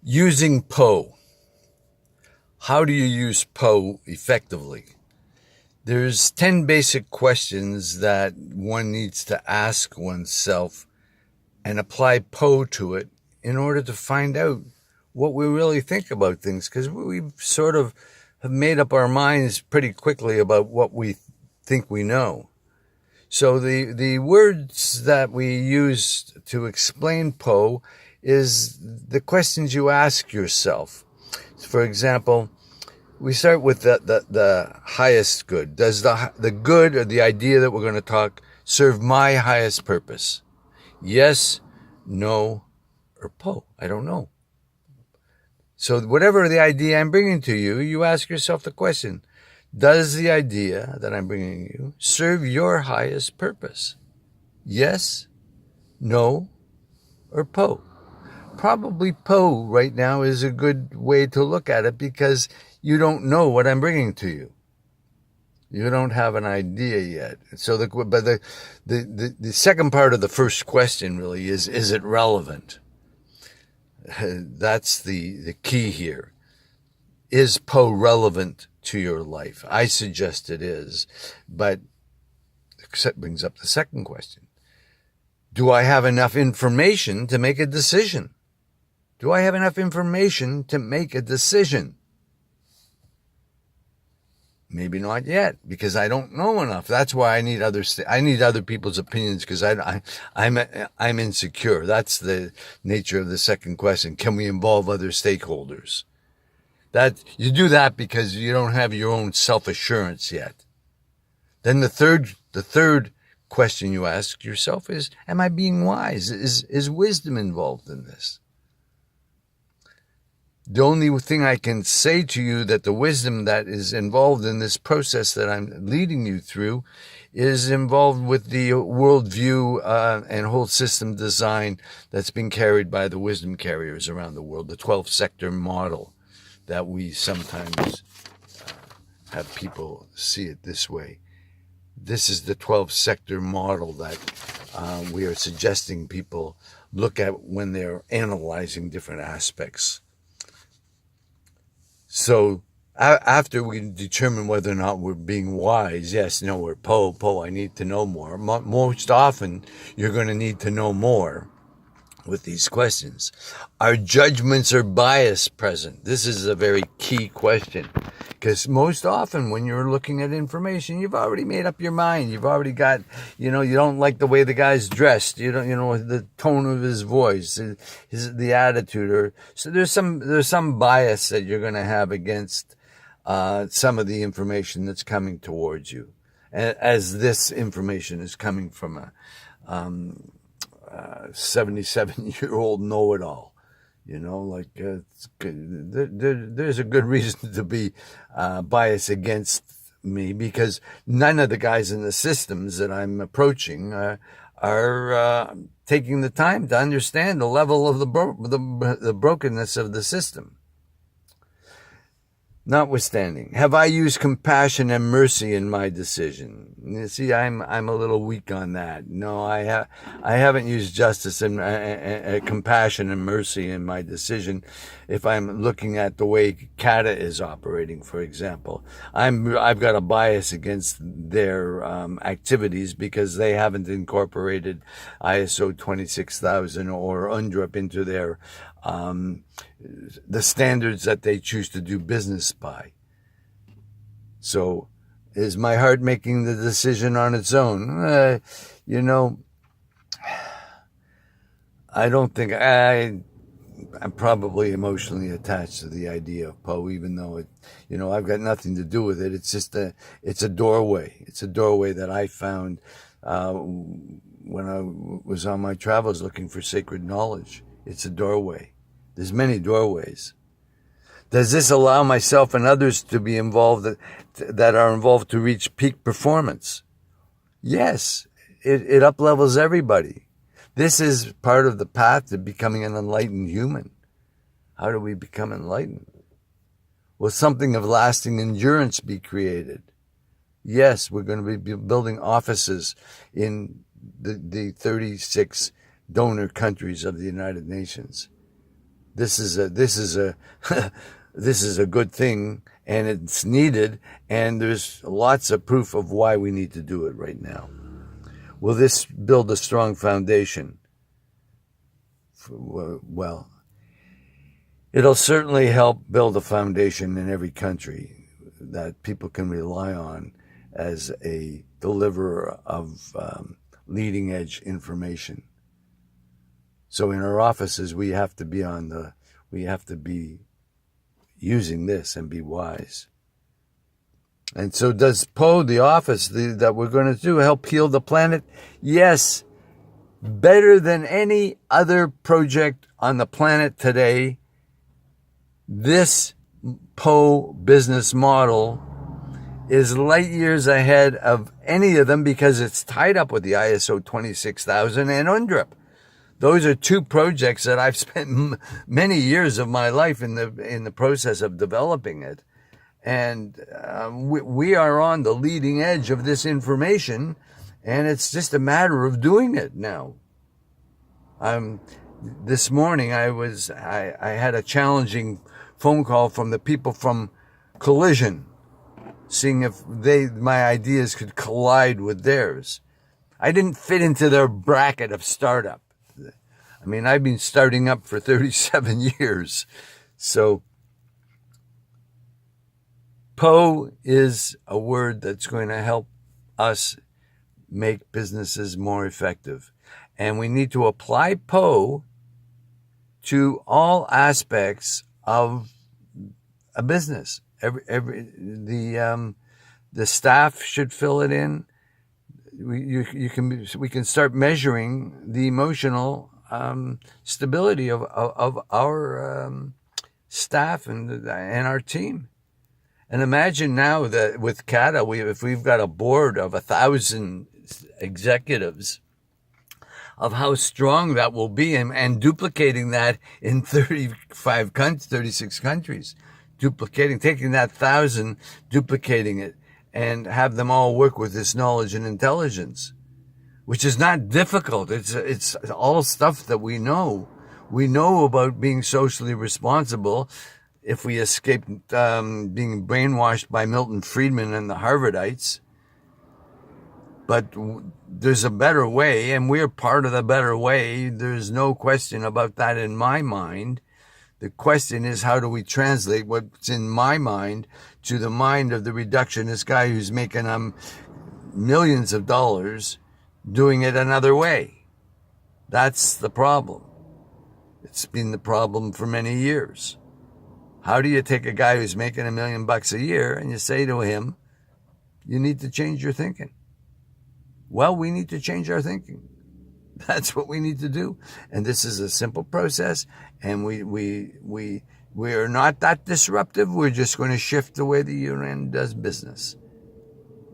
Using Poe. How do you use Poe effectively? There's 10 basic questions that one needs to ask oneself and apply Poe to it in order to find out what we really think about things, because we sort of have made up our minds pretty quickly about what we think we know. So the words that we use to explain Poe is the questions you ask yourself. For example, we start with the highest good. Does the good or the idea that we're going to talk serve my highest purpose? Yes, no, or Poe. I don't know. So whatever the idea I'm bringing to you, you ask yourself the question, does the idea that I'm bringing you serve your highest purpose? Yes, no, or Poe? Probably Poe right now is a good way to look at it because you don't know what I'm bringing to you. You don't have an idea yet. So the second part of the first question really is it relevant? That's the key here. Is Poe relevant to your life? I suggest it is, but it brings up the second question. Do I have enough information to make a decision? Do I have enough information to make a decision? Maybe not yet, because I don't know enough. That's why I need other people's opinions, because I'm insecure. That's the nature of the second question. Can we involve other stakeholders? That you do that because you don't have your own self-assurance yet. Then the third question you ask yourself is, am I being wise? Is wisdom involved in this? The only thing I can say to you that the wisdom that is involved in this process that I'm leading you through is involved with the worldview and whole system design that's been carried by the wisdom carriers around the world, the 12-sector model that we sometimes have people see it this way. This is the 12-sector model that we are suggesting people look at when they're analyzing different aspects. So after we determine whether or not we're being wise, yes, no, we're Poe, I need to know more. Most often, you're going to need to know more with these questions. Are judgments or bias present? This is a very key question, because most often when you're looking at information, you've already made up your mind. You've already got, you don't like the way the guy's dressed. You don't, the tone of his voice, the attitude, so there's some bias that you're going to have against some of the information that's coming towards you, as this information is coming from a 77-year-old know-it-all. There's a good reason to be biased against me, because none of the guys in the systems that I'm approaching are taking the time to understand the level of the brokenness of the system. Notwithstanding, have I used compassion and mercy in my decision? You see, I'm a little weak on that. No, I haven't used justice and compassion and mercy in my decision. If I'm looking at the way CATA is operating, for example, I've got a bias against their activities because they haven't incorporated ISO 26000 or UNDRIP into their the standards that they choose to do business by. So is my heart making the decision on its own? I don't think I'm probably emotionally attached to the idea of Poe, even though I've got nothing to do with it. It's just it's a doorway. It's a doorway that I found when I was on my travels looking for sacred knowledge. It's a doorway. There's many doorways. Does this allow myself and others to be involved that are involved to reach peak performance? Yes, it uplevels everybody. This is part of the path to becoming an enlightened human. How do we become enlightened? Will something of lasting endurance be created? Yes, we're going to be building offices in the 36 donor countries of the United Nations. This is a this is a good thing, and it's needed, and there's lots of proof of why we need to do it right now. Will this build a strong foundation? Well, it'll certainly help build a foundation in every country that people can rely on as a deliverer of leading edge information. So in our offices, we have to be using this and be wise. And so does Poe, the office that we're going to do, help heal the planet? Yes, better than any other project on the planet today. This Poe business model is light years ahead of any of them because it's tied up with the ISO 26000 and UNDRIP. Those are two projects that I've spent many years of my life in the process of developing it. And we are on the leading edge of this information, and it's just a matter of doing it now. This morning I had a challenging phone call from the people from Collision, seeing if my ideas could collide with theirs. I didn't fit into their bracket of startup. I mean, I've been starting up for 37 years. So Poe is a word that's going to help us make businesses more effective. And we need to apply Poe to all aspects of a business. The staff should fill it in. We can start measuring the emotional stability of our staff and our team. And imagine now that with CATA, if we've got a board of 1,000 executives, of how strong that will be, and duplicating that in 36 countries, taking that 1,000, duplicating it, and have them all work with this knowledge and intelligence, which is not difficult. It's all stuff that we know. We know about being socially responsible if we escape being brainwashed by Milton Friedman and the Harvardites. But there's a better way, and we're part of the better way. There's no question about that in my mind. The question is, how do we translate what's in my mind to the mind of the reductionist guy who's making millions of dollars doing it another way? That's the problem. It's been the problem for many years. How do you take a guy who's making $1 million a year and you say to him, you need to change your thinking? Well, we need to change our thinking. That's what we need to do. And this is a simple process. And we are not that disruptive. We're just going to shift the way the UN does business.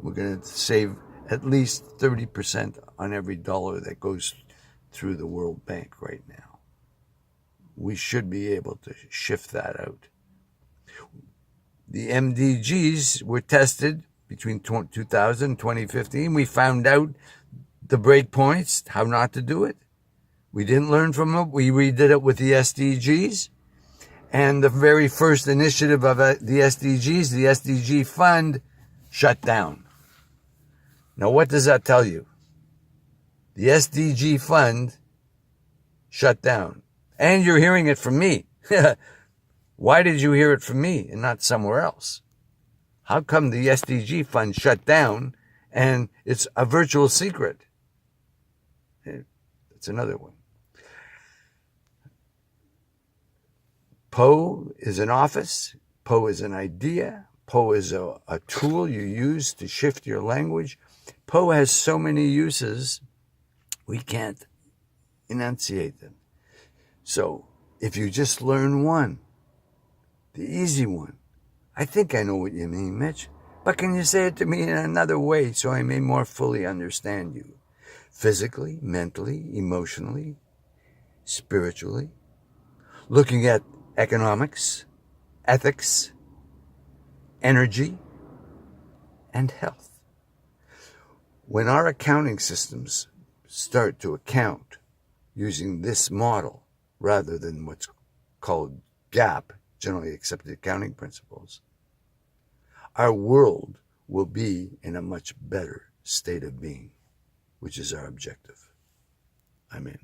We're going to save at least 30% on every dollar that goes through the World Bank right now. We should be able to shift that out. The MDGs were tested between 2000 and 2015. We found out the break points, how not to do it. We didn't learn from it. We redid it with the SDGs. And the very first initiative of the SDGs, the SDG fund, shut down. Now, what does that tell you? The SDG fund shut down. And you're hearing it from me. Why did you hear it from me and not somewhere else? How come the SDG fund shut down and it's a virtual secret? It's another one. Poe is an office. Poe is an idea. Poe is a tool you use to shift your language. Poe has so many uses, we can't enunciate them. So if you just learn one, the easy one, I think I know what you mean, Mitch, but can you say it to me in another way so I may more fully understand you? Physically, mentally, emotionally, spiritually, looking at economics, ethics, energy, and health. When our accounting systems start to account using this model rather than what's called GAAP, Generally Accepted Accounting Principles, our world will be in a much better state of being, which is our objective. Amen.